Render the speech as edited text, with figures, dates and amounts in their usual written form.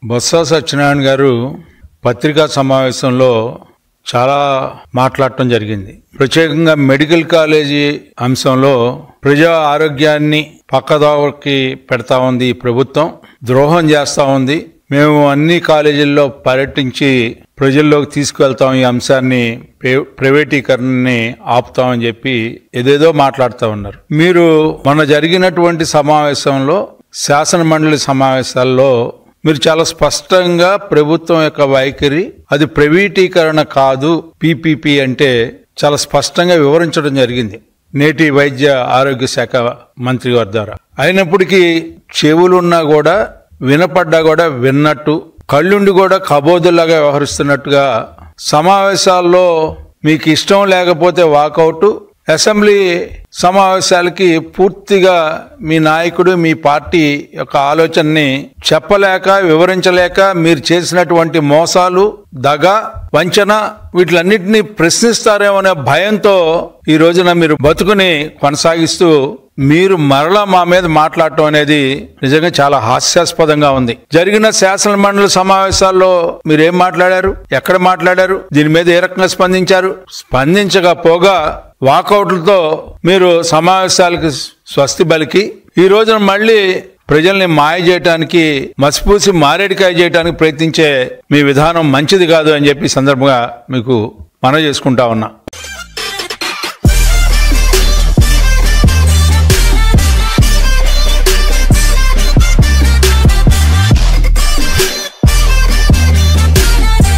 బొత్స సత్యనారాయణ గారు పత్రికా సమావేశంలో చాలా మాట్లాడటం జరిగింది. ప్రత్యేకంగా మెడికల్ కాలేజీ అంశంలో ప్రజా ఆరోగ్యాన్ని పక్కదారికి పెడతా ఉంది ఈ ప్రభుత్వం, ద్రోహం చేస్తా ఉంది. మేము అన్ని కాలేజీల్లో పర్యటించి ప్రజల్లోకి తీసుకువెళ్తాం, ఈ అంశాన్ని ప్రైవేటీకరణని ఆపుతామని చెప్పి ఏదేదో మాట్లాడుతూ ఉన్నారు. మీరు మొన్న జరిగినటువంటి సమావేశంలో, శాసన మండలి సమావేశాల్లో మీరు చాలా స్పష్టంగా ప్రభుత్వం యొక్క వైఖరి అది ప్రైవేటీకరణ కాదు, పీపీపీ అంటే చాలా స్పష్టంగా వివరించడం జరిగింది నేటి వైద్య ఆరోగ్య శాఖ మంత్రి గారి ద్వారా. అయినప్పటికీ చెవులున్నా కూడా, వినపడ్డా కూడా విన్నట్టు, కళ్ళుండి కూడా కబోదుల్లాగా వ్యవహరిస్తున్నట్టుగా సమావేశాల్లో మీకు ఇష్టం లేకపోతే వాకౌట్, అసెంబ్లీ సమావేశాలకి పూర్తిగా మీ నాయకుడు మీ పార్టీ యొక్క ఆలోచనని చెప్పలేక, వివరించలేక మీరు చేసినటువంటి మోసాలు, దగ, వంచన వీటిలన్నింటినీ ప్రశ్నిస్తారేమో అనే భయంతో ఈ రోజున మీరు బతుకుని కొనసాగిస్తూ మీరు మరలా మా మీద మాట్లాడటం అనేది నిజంగా చాలా హాస్యాస్పదంగా ఉంది. జరిగిన శాసన మండలి సమావేశాల్లో మీరేం మాట్లాడారు, ఎక్కడ మాట్లాడారు, దీని మీద ఏ రకంగా స్పందించారు? స్పందించకపోగా వాకౌట్లతో మీరు సమావేశాలకు స్వస్తి పలికి ఈ రోజున మళ్ళీ ప్రజల్ని మాయ చేయడానికి, మసిపూసి మారేడికాయ చేయడానికి ప్రయత్నించే మీ విధానం మంచిది కాదు అని చెప్పి సందర్భంగా మీకు మనవి చేసుకుంటా ఉన్నా.